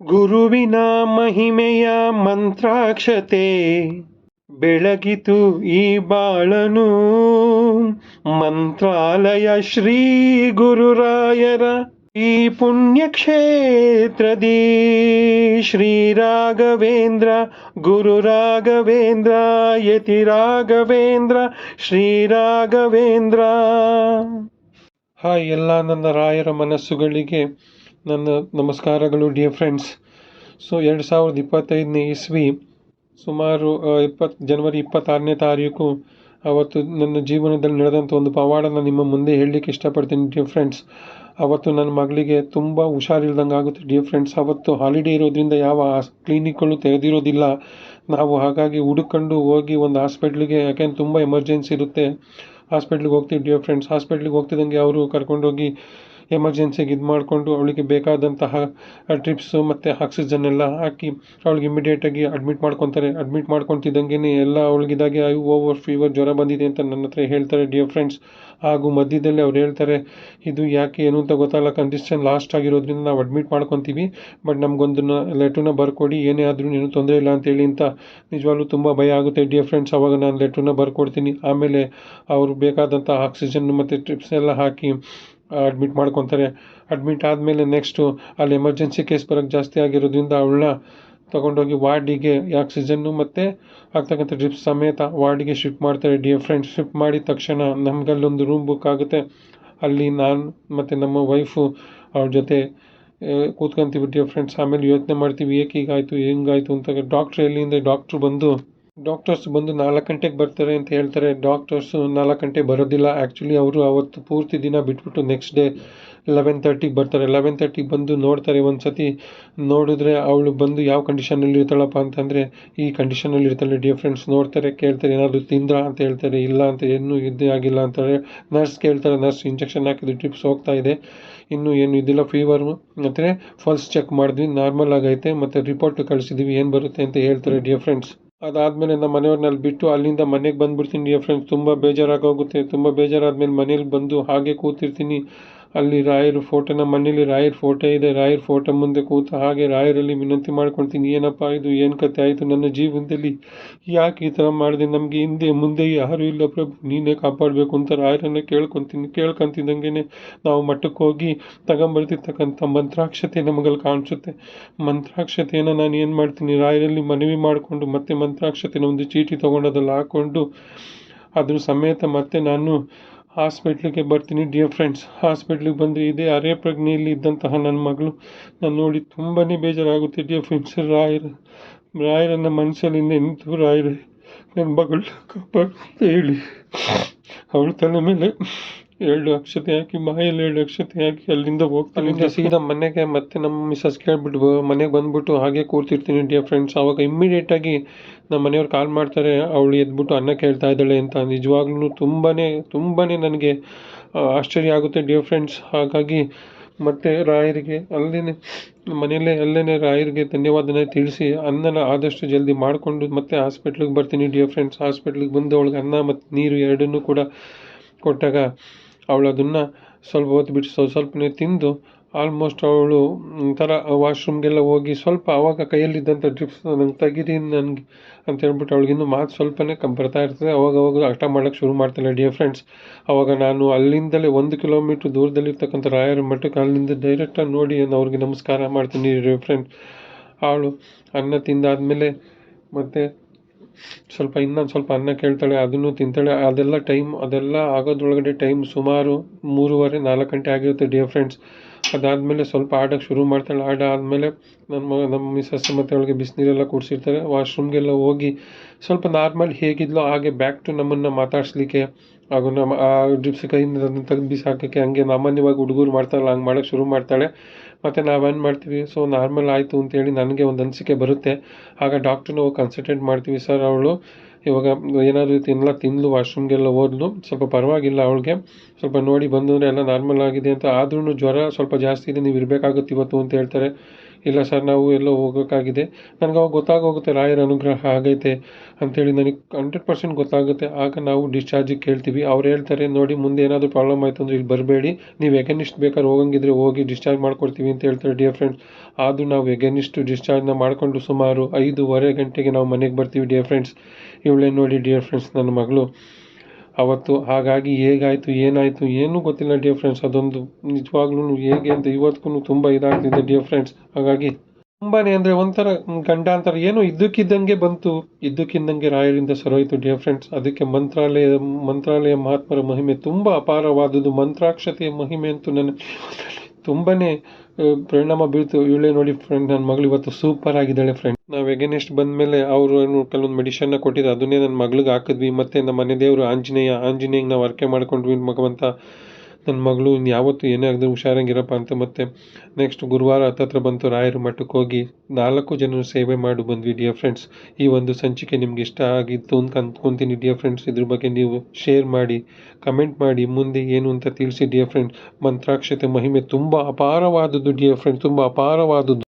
ಗುರುವಿನ ಮಹಿಮೆಯ ಮಂತ್ರಾಕ್ಷತೆ ಬೆಳಗಿತು ಈ ಬಾಳನು. ಮಂತ್ರಾಲಯ ಶ್ರೀ ಗುರುರಾಯರ ಈ ಪುಣ್ಯಕ್ಷೇತ್ರದಿ ಶ್ರೀ ರಾಘವೇಂದ್ರ ಗುರು ರಾಘವೇಂದ್ರ ಯತಿ ರಾಘವೇಂದ್ರ ಶ್ರೀ ರಾಘವೇಂದ್ರ. ಹಾಯ್ ಎಲ್ಲ ನನ್ನ ರಾಯರ ಮನಸ್ಸುಗಳಿಗೆ ನನ್ನ ನಮಸ್ಕಾರಗಳು ಡಿಯರ್ ಫ್ರೆಂಡ್ಸ್. ಸೊ 2025ನೇ ಇಸ್ವಿ ಸುಮಾರು ಜನವರಿ 26ನೇ ತಾರೀಕು ಅವತ್ತು ನನ್ನ ಜೀವನದಲ್ಲಿ ನಡೆದಂಥ ಒಂದು ಪವಾಡನ ನಿಮ್ಮ ಮುಂದೆ ಹೇಳಲಿಕ್ಕೆ ಇಷ್ಟಪಡ್ತೀನಿ ಡಿಯರ್ ಫ್ರೆಂಡ್ಸ್. ಅವತ್ತು ನನ್ನ ಮಗಳಿಗೆ ತುಂಬ ಹುಷಾರಿಲ್ದಂಗೆ ಆಗುತ್ತೆ ಡಿಯರ್ ಫ್ರೆಂಡ್ಸ್. ಅವತ್ತು ಹಾಲಿಡೇ ಇರೋದ್ರಿಂದ ಯಾವ ಕ್ಲಿನಿಕ್ಗಳು ತೆರೆದಿರೋದಿಲ್ಲ. ನಾವು ಹಾಗಾಗಿ ಹುಡುಕೊಂಡು ಹೋಗಿ ಒಂದು ಹಾಸ್ಪಿಟ್ಲಿಗೆ, ಯಾಕೆಂದ್ರೆ ತುಂಬ ಎಮರ್ಜೆನ್ಸಿ ಇರುತ್ತೆ, ಹಾಸ್ಪಿಟ್ಲಿಗೆ ಹೋಗ್ತೀವಿ ಡಿಯರ್ ಫ್ರೆಂಡ್ಸ್. ಹಾಸ್ಪಿಟ್ಲಿಗೆ ಹೋಗ್ತಿದ್ದಂಗೆ ಅವರು ಕರ್ಕೊಂಡೋಗಿ ಎಮರ್ಜೆನ್ಸಿಗೆ ಇದು ಮಾಡಿಕೊಂಡು ಅವಳಿಗೆ ಬೇಕಾದಂತಹ ಡ್ರಿಪ್ಸು ಮತ್ತು ಆಕ್ಸಿಜನ್ ಎಲ್ಲ ಹಾಕಿ ಅವಳಿಗೆ ಇಮಿಡಿಯೇಟಾಗಿ ಅಡ್ಮಿಟ್ ಮಾಡ್ಕೊತಾರೆ. ಅಡ್ಮಿಟ್ ಮಾಡ್ಕೊತಿದ್ದಂಗೆ ಎಲ್ಲ ಅವಳಿಗಿದಾಗೆ ಓವರ್ ಫೀವರ್ ಜ್ವರ ಬಂದಿದೆ ಅಂತ ನನ್ನ ಹತ್ರ ಹೇಳ್ತಾರೆ ಡಿಯರ್ ಫ್ರೆಂಡ್ಸ್. ಹಾಗೂ ಮಧ್ಯದಲ್ಲಿ ಅವ್ರು ಹೇಳ್ತಾರೆ, ಇದು ಯಾಕೆ ಏನು ಅಂತ ಗೊತ್ತಾಗಲ್ಲ, ಕಂಡೀಷನ್ ಲಾಸ್ಟ್ ಆಗಿರೋದ್ರಿಂದ ನಾವು ಅಡ್ಮಿಟ್ ಮಾಡ್ಕೊತೀವಿ, ಬಟ್ ನಮಗೊಂದು ಲೆಟ್ರನ್ನ ಬರ್ಕೊಡಿ, ಏನೇ ಆದ್ರೂ ಏನೂ ತೊಂದರೆ ಇಲ್ಲ ಅಂತೇಳಿ ಅಂತ. ನಿಜವಾಗ್ಲೂ ತುಂಬ ಭಯ ಆಗುತ್ತೆ ಡಿಯರ್ ಫ್ರೆಂಡ್ಸ್. ಅವಾಗ ನಾನು ಲೆಟ್ರನ್ನ ಬರ್ಕೊಡ್ತೀನಿ. ಆಮೇಲೆ ಅವರು ಬೇಕಾದಂಥ ಆಕ್ಸಿಜನ್ ಮತ್ತು ಡ್ರಿಪ್ಸ್ ಎಲ್ಲ ಹಾಕಿ ಅಡ್ಮಿಟ್ ಮಾಡ್ಕೊತಾರೆ. ಅಡ್ಮಿಟ್ ಆದಮೇಲೆ ನೆಕ್ಸ್ಟು ಅಲ್ಲಿ ಎಮರ್ಜೆನ್ಸಿ ಕೇಸ್ ಬರೋಕ್ಕೆ ಜಾಸ್ತಿ ಆಗಿರೋದ್ರಿಂದ ಅವಳನ್ನ ತೊಗೊಂಡೋಗಿ ವಾರ್ಡಿಗೆ ಆಕ್ಸಿಜನ್ನು ಮತ್ತು ಆಗ್ತಕ್ಕಂಥ ಡ್ರಿಪ್ಸ್ ಸಮೇತ ವಾರ್ಡಿಗೆ ಶಿಫ್ಟ್ ಮಾಡ್ತಾರೆ ಡಿಯರ್ ಫ್ರೆಂಡ್ಸ್. ಶಿಫ್ಟ್ ಮಾಡಿದ ತಕ್ಷಣ ನಮಗಲ್ಲೊಂದು ರೂಮ್ ಬುಕ್ ಆಗುತ್ತೆ. ಅಲ್ಲಿ ನಾನು ಮತ್ತು ನಮ್ಮ ವೈಫು ಅವ್ರ ಜೊತೆ ಕೂತ್ಕೊಂತೀವಿ ಡಿಯರ್ ಫ್ರೆಂಡ್ಸ್. ಆಮೇಲೆ ಯೋಚನೆ ಮಾಡ್ತೀವಿ ಏಕೆ ಹೀಗಾಯಿತು ಹೆಂಗಾಯಿತು ಅಂತ. ಡಾಕ್ಟರ್ಸ್ ಬಂದು 4 ಗಂಟೆಗೆ ಬರ್ತಾರೆ ಅಂತ ಹೇಳ್ತಾರೆ. ಡಾಕ್ಟರ್ಸು 4 ಗಂಟೆಗೆ ಬರೋದಿಲ್ಲ. ಆ್ಯಕ್ಚುಲಿ ಅವರು ಅವತ್ತು ಪೂರ್ತಿ ದಿನ ಬಿಟ್ಬಿಟ್ಟು ನೆಕ್ಸ್ಟ್ ಡೇ 11:30ಗೆ ಬರ್ತಾರೆ. 11:30ಗೆ ಬಂದು ನೋಡ್ತಾರೆ. ಒಂದು ಸತಿ ನೋಡಿದ್ರೆ ಅವಳು ಬಂದು ಯಾವ ಕಂಡೀಷನಲ್ಲಿ ಇರ್ತಾಳಪ್ಪ ಅಂತಂದರೆ ಈ ಕಂಡೀಷನಲ್ಲಿ ಇರ್ತಾಳೆ ಡಿಯರ್ ಫ್ರೆಂಡ್ಸ್. ನೋಡ್ತಾರೆ, ಕೇಳ್ತಾರೆ ಏನಾದರೂ ತಿಂದ್ರಾ ಅಂತ ಹೇಳ್ತಾರೆ. ಇಲ್ಲ ಅಂತ, ಇನ್ನೂ ಇದ್ದೇ ಆಗಿಲ್ಲ ಅಂತಾರೆ. ನರ್ಸ್ ಕೇಳ್ತಾರೆ, ನರ್ಸ್ ಇಂಜೆಕ್ಷನ್ ಹಾಕಿದ್ದು ಡ್ರಿಪ್ಸ್ ಹೋಗ್ತಾ ಇದೆ, ಇನ್ನೂ ಏನು ಇದಿಲ್ಲ, ಫೀವರು ಮತ್ತು ಪಲ್ಸ್ ಚೆಕ್ ಮಾಡಿದ್ವಿ, ನಾರ್ಮಲ್ ಆಗೈತೆ, ಮತ್ತು ರಿಪೋರ್ಟ್ ಕಳಿಸಿದ್ವಿ, ಏನು ಬರುತ್ತೆ ಅಂತ ಹೇಳ್ತಾರೆ ಡಿಯರ್ ಫ್ರೆಂಡ್ಸ್. ಅದಾದಮೇಲೆ ನಮ್ಮ ಮನೆಯವ್ರನ್ನಲ್ಲಿ ಬಿಟ್ಟು ಅಲ್ಲಿಂದ ಮನೆಗೆ ಬಂದುಬಿಡ್ತೀನಿ ಡಿಯರ್ ಫ್ರೆಂಡ್ಸ್. ತುಂಬ ಬೇಜಾರಾಗೋಗುತ್ತೆ. ತುಂಬ ಬೇಜಾರಾದ್ಮೇಲೆ ಮನೇಲಿ ಬಂದು ಹಾಗೆ ಕೂತಿರ್ತೀನಿ. ಅಲ್ಲಿ ನಮ್ಮ ಮನೇಲಿ ರಾಯರ ಫೋಟೋ ಇದೆ. ರಾಯರ ಫೋಟೋ ಮುಂದೆ ಕೂತು ಹಾಗೆ ರಾಯರಲ್ಲಿ ವಿನಂತಿ ಮಾಡ್ಕೊಳ್ತೀನಿ, ಏನಪ್ಪ ಇದು, ಏನು ಕತೆ ಆಯಿತು ನನ್ನ ಜೀವನದಲ್ಲಿ, ಯಾಕೆ ಈ ಥರ ಮಾಡಿದೆ, ನಮಗೆ ಹಿಂದೆ ಮುಂದೆ ಯಾರೂ ಇಲ್ಲ ಪ್ರಭು, ನೀನೇ ಕಾಪಾಡಬೇಕು ಅಂತ ರಾಯರನ್ನು ಕೇಳ್ಕೊಂತಿದ್ದಂಗೆ ನಾವು ಮಠಕ್ಕೆ ಹೋಗಿ ತಗೊಂಬರ್ತಿರ್ತಕ್ಕಂಥ ಮಂತ್ರಾಕ್ಷತೆ ನಮಗಲ್ಲಿ ಕಾಣಿಸುತ್ತೆ. ಮಂತ್ರಾಕ್ಷತೆಯನ್ನು ನಾನು ಏನು ಮಾಡ್ತೀನಿ, ರಾಯರಲ್ಲಿ ಮನವಿ ಮಾಡಿಕೊಂಡು ಮತ್ತೆ ಮಂತ್ರಾಕ್ಷತೆನ ಒಂದು ಚೀಟಿ ತೊಗೊಂಡೋದಲ್ಲಿ ಹಾಕ್ಕೊಂಡು ಅದ್ರ ಸಮೇತ ಮತ್ತೆ ನಾನು ಹಾಸ್ಪಿಟ್ಲಿಗೆ ಬರ್ತೀನಿ ಡಿಯರ್ ಫ್ರೆಂಡ್ಸ್. ಹಾಸ್ಪಿಟ್ಲಿಗೆ ಬಂದರೆ ಇದೇ ಅರೆ ಪ್ರಜ್ಞೆಯಲ್ಲಿ ಇದ್ದಂತಹ ನನ್ನ ಮಗಳು ನಾನು ನೋಡಿ ತುಂಬಾ ಬೇಜಾರಾಗುತ್ತೆ ಡಿಯರ್ ಫ್ರೆಂಡ್ಸ್. ರಾಯರನ್ನ ಮನಸ್ಸಲ್ಲಿ ನಿಂತು, ರಾಯರೇ ನನ್ನ ಮಗಳು ಕಾಪಾಡು ಅಂತ ಹೇಳಿ ಅವಳ ತಲೆ ಮೇಲೆ 2 ಅಕ್ಷತೆ ಹಾಕಿ, ಬಾಯಲ್ಲಿ 2 ಅಕ್ಷತೆ ಹಾಕಿ ಅಲ್ಲಿಂದ ಹೋಗ್ತಾನೆ. ಸೀದಾ ಮನೆಗೆ ಮತ್ತೆ ನಮ್ಮ ಮಿಸ್ಸಸ್ ಕೇಳ್ಬಿಟ್ಟು ಮನೆಗೆ ಬಂದ್ಬಿಟ್ಟು ಹಾಗೆ ಕೂರ್ತಿರ್ತೀನಿ ಡಿಯರ್ ಫ್ರೆಂಡ್ಸ್. ಆವಾಗ ಇಮ್ಮಿಡಿಯೇಟಾಗಿ ನಮ್ಮ ಮನೆಯವ್ರು ಕಾಲ್ ಮಾಡ್ತಾರೆ, ಅವಳು ಎದ್ಬಿಟ್ಟು ಅನ್ನ ಕೇಳ್ತಾ ಇದ್ದಾಳೆ ಅಂತ. ನಿಜವಾಗ್ಲೂ ತುಂಬಾ ನನಗೆ ಆಶ್ಚರ್ಯ ಆಗುತ್ತೆ ಡಿಯರ್ ಫ್ರೆಂಡ್ಸ್. ಹಾಗಾಗಿ ಮತ್ತೆ ರಾಯರಿಗೆ ಅಲ್ಲೇ ರಾಯರಿಗೆ ಧನ್ಯವಾದನ ತಿಳಿಸಿ ಅನ್ನನ ಆದಷ್ಟು ಜಲ್ದಿ ಮಾಡಿಕೊಂಡು ಮತ್ತೆ ಹಾಸ್ಪಿಟ್ಲಿಗೆ ಬರ್ತೀನಿ ಡಿಯರ್ ಫ್ರೆಂಡ್ಸ್. ಹಾಸ್ಪಿಟ್ಲಿಗೆ ಬಂದು ಅವಳಿಗೆ ಅನ್ನ ಮತ್ತು ನೀರು ಎರಡನ್ನೂ ಕೂಡ ಕೊಟ್ಟಾಗ ಅವಳು ಅದನ್ನು ಸ್ವಲ್ಪ ಹೊತ್ತು ಬಿಟ್ಟು ಸ್ವಲ್ಪನೇ ತಿಂದು ಆಲ್ಮೋಸ್ಟ್ ಅವಳು ಒಂಥರ ವಾಶ್ರೂಮ್ಗೆಲ್ಲ ಹೋಗಿ ಸ್ವಲ್ಪ ಆವಾಗ ಕೈಯಲ್ಲಿದ್ದಂಥ ಡ್ರಿಪ್ಸ್ ನಂಗೆ ತೆಗೀರಿ ನನಗೆ ಅಂತ ಹೇಳ್ಬಿಟ್ಟು ಅವಳಿಗಿನ್ನೂ ಮಾತು ಸ್ವಲ್ಪನೇ ಬರ್ತಾ ಇರ್ತದೆ. ಅವಾಗವಾಗ ಹಠ ಮಾಡೋಕ್ಕೆ ಶುರು ಮಾಡ್ತಾಳೆ ಡಿಯರ್ ಫ್ರೆಂಡ್ಸ್. ಅವಾಗ ನಾನು ಅಲ್ಲಿಂದಲೇ 1 ಕಿಲೋಮೀಟ್ರ್ ದೂರದಲ್ಲಿರ್ತಕ್ಕಂಥ ರಾಯರ ಮಠಕ್ಕೆ ಅಲ್ಲಿಂದ ಡೈರೆಕ್ಟಾಗಿ ನೋಡಿ ಅವ್ರಿಗೆ ನಮಸ್ಕಾರ ಮಾಡ್ತೀನಿ ಡಿಯರ್ ಫ್ರೆಂಡ್ಸ್. ಅವಳು ಅನ್ನ ತಿಂದಾದಮೇಲೆ ಮತ್ತೆ ಇನ್ನೊಂದು ಸ್ವಲ್ಪ ಅನ್ನ ಕೇಳ್ತಾಳೆ, ಅದನ್ನು ತಿಂತಾಳೆ. ಅದೆಲ್ಲ ಆಗೋದ್ರೊಳಗಡೆ ಟೈಮ್ ಸುಮಾರು 3:30-4 ಗಂಟೆ ಆಗಿರುತ್ತೆ ಡಿಯರ್ ಫ್ರೆಂಡ್ಸ್. ಅದಾದಮೇಲೆ ಸ್ವಲ್ಪ ಆಡೋಕ್ಕೆ ಶುರು ಮಾಡ್ತಾಳೆ. ಆದಮೇಲೆ ನಮ್ಮ ಮಿಸ್ಸಸ್ ಮತ್ತು ಅವಳಿಗೆ ಬಿಸಿನೀರೆಲ್ಲ ಕುಡಿಸಿರ್ತಾರೆ. ವಾಶ್ರೂಮ್ಗೆಲ್ಲ ಹೋಗಿ ಸ್ವಲ್ಪ ನಾರ್ಮಲ್ ಹೇಗಿದ್ಲೋ ಹಾಗೆ ಬ್ಯಾಕ್ ಟು ನಮ್ಮನ್ನು ಮಾತಾಡಿಸ್ಲಿಕ್ಕೆ ಹಾಗೂ ನಮ್ಮ ಆ ಡ್ರಿಪ್ಸ್ ಕೈಯಿಂದ ಅದನ್ನು ತೆಗೆದು ಬಿಸಾಕೋಕ್ಕೆ, ಹಂಗೆ ಸಾಮಾನ್ಯವಾಗಿ ಹುಡುಗರು ಮಾಡ್ತಾರಲ್ಲ ಹಂಗೆ ಮಾಡೋಕ್ಕೆ ಶುರು ಮಾಡ್ತಾಳೆ. ಮತ್ತು ನಾವೇನು ಮಾಡ್ತೀವಿ, ಸೊ ನಾರ್ಮಲ್ ಆಯಿತು ಅಂತೇಳಿ ನನಗೆ ಒಂದು ಅನಿಸಿಕೆ ಬರುತ್ತೆ. ಆಗ ಡಾಕ್ಟ್ರನ್ನ ಹೋಗಿ ಕನ್ಸಲ್ಟೇಟ್ ಮಾಡ್ತೀವಿ. ಸರ್, ಅವಳು ಇವಾಗ ಏನಾದರೂ ತಿನ್ನಲು ವಾಶ್ರೂಮ್ಗೆಲ್ಲ ಹೋದ್ಲು, ಸ್ವಲ್ಪ ಪರವಾಗಿಲ್ಲ, ಅವಳಿಗೆ ಸ್ವಲ್ಪ ನೋಡಿ ಬಂದರೆ ಎಲ್ಲ ನಾರ್ಮಲ್ ಆಗಿದೆ ಅಂತ. ಆದ್ರೂ ಜ್ವರ ಸ್ವಲ್ಪ ಜಾಸ್ತಿ ಇದೆ, ನೀವು ಇರಬೇಕಾಗುತ್ತೆ ಇವತ್ತು ಅಂತ ಹೇಳ್ತಾರೆ. ಇಲ್ಲ ಸರ್ ನಾವು ಎಲ್ಲೋ ಹೋಗೋಕ್ಕಾಗಿದೆ. ನನಗೆ ಅವಾಗ ಗೊತ್ತಾಗೋಗುತ್ತೆ ರಾಯರ ಅನುಗ್ರಹ ಆಗೈತೆ ಅಂಥೇಳಿ ನನಗೆ 100% ಗೊತ್ತಾಗುತ್ತೆ. ಆಗ ನಾವು ಡಿಸ್ಚಾರ್ಜಿಗೆ ಕೇಳ್ತೀವಿ. ಅವ್ರು ಹೇಳ್ತಾರೆ ನೋಡಿ ಮುಂದೆ ಏನಾದರೂ ಪ್ರಾಬ್ಲಮ್ ಆಯಿತು ಅಂದರೆ ಇಲ್ಲಿ ಬರಬೇಡಿ, ನೀವು ಎಗನಿಸ್ಟ್ ಬೇಕಾದ್ರೆ ಹೋಗಂಗಿದ್ರೆ ಹೋಗಿ ಡಿಸ್ಚಾರ್ಜ್ ಮಾಡ್ಕೊಡ್ತೀವಿ ಅಂತ ಹೇಳ್ತಾರೆ ಡಿಯರ್ ಫ್ರೆಂಡ್ಸ್. ಆದರೂ ನಾವು ಎಗನಿಸ್ಟ್ ಡಿಸ್ಚಾರ್ಜ್ನ ಮಾಡಿಕೊಂಡು ಸುಮಾರು 5:15 ಗಂಟೆಗೆ ನಾವು ಮನೆಗೆ ಬರ್ತೀವಿ ಡಿಯರ್ ಫ್ರೆಂಡ್ಸ್. ಇವಳೇ ನೋಡಿ ಡಿಯರ್ ಫ್ರೆಂಡ್ಸ್ ನನ್ನ ಮಗಳು ಅವತ್ತು. ಹಾಗಾಗಿ ಹೇಗಾಯಿತು ಏನಾಯಿತು ಏನೂ ಗೊತ್ತಿಲ್ಲ ಡಿಯರ್ ಫ್ರೆಂಡ್ಸ್. ಅದೊಂದು ನಿಜವಾಗ್ಲೂ ಹೇಗೆ ಅಂತ ಇವತ್ತಿಗೂ ತುಂಬ ಇದಾಗ್ತಿದೆ ಡಿಯರ್ ಫ್ರೆಂಡ್ಸ್. ಹಾಗಾಗಿ ತುಂಬಾನೇ ಅಂದರೆ ಒಂಥರ ಗಂಡಾಂತರ ಏನೋ ಇದ್ದಕ್ಕಿದ್ದಂಗೆ ಬಂತು, ಇದ್ದಕ್ಕಿದ್ದಂಗೆ ರಾಯರಿಂದ ಸರೋಯ್ತು ಡಿಯರ್ ಫ್ರೆಂಡ್ಸ್. ಅದಕ್ಕೆ ಮಂತ್ರಾಲಯ ಮಹಾತ್ಮರ ಮಹಿಮೆ ತುಂಬ ಅಪಾರವಾದುದು. ಮಂತ್ರಾಕ್ಷತೆಯ ಮಹಿಮೆ ಅಂತೂ ನನ್ನ ತುಂಬಾನೇ ಪರಿಣಾಮ ಬೀಳ್ತು. ಇವಳೇ ನೋಡಿ ಫ್ರೆಂಡ್ ನನ್ನ ಮಗಳು ಇವತ್ತು ಸೂಪರ್ ಆಗಿದ್ದಾಳೆ ಫ್ರೆಂಡ್. ನಾವು ಎಗೇನೆಸ್ಟ್ ಬಂದಮೇಲೆ ಅವರು ಕೆಲವೊಂದು ಮೆಡಿಷನ್ನ ಕೊಟ್ಟಿದ್ದು ಅದನ್ನೇ ನನ್ನ ಮಗಳಿಗೆ ಹಾಕಿದ್ವಿ. ಮತ್ತು ನಮ್ಮ ಮನೆ ದೇವರು ಆಂಜನೇಯಗೆ ನಾವು ಅರ್ಕೆ ಮಾಡ್ಕೊಂಡ್ವಿ ಭಗವಂತ ನನ್ನ ಮಗಳು ಯಾವತ್ತೂ ಏನೇ ಆಗದೆ ಹುಷಾರಾಗಿರಪ್ಪ ಅಂತ. ಮತ್ತು ನೆಕ್ಸ್ಟ್ ಗುರುವಾರ ಹತ್ತತ್ರ ಬಂತು, ರಾಯರ ಮಠಕ್ಕೆ ಹೋಗಿ 4 ಜನರು ಸೇವೆ ಮಾಡಿ ಬಂದ್ವಿ ಡಿಯರ್ ಫ್ರೆಂಡ್ಸ್. ಈ ಒಂದು ಸಂಚಿಕೆ ನಿಮ್ಗೆ ಇಷ್ಟ ಆಗಿತ್ತು ಅಂತ ಅಂದ್ಕೊತೀನಿ ಡಿಯರ್ ಫ್ರೆಂಡ್ಸ್. ಇದ್ರ ಬಗ್ಗೆ ನೀವು ಶೇರ್ ಮಾಡಿ, ಕಮೆಂಟ್ ಮಾಡಿ, ಮುಂದೆ ಏನು ಅಂತ ತಿಳಿಸಿ ಡಿಯರ್ ಫ್ರೆಂಡ್ಸ್. ಮಂತ್ರಾಕ್ಷತೆ ಮಹಿಮೆ ತುಂಬ ಅಪಾರವಾದದ್ದು ಡಿಯರ್ ಫ್ರೆಂಡ್ಸ್, ತುಂಬ ಅಪಾರವಾದದ್ದು.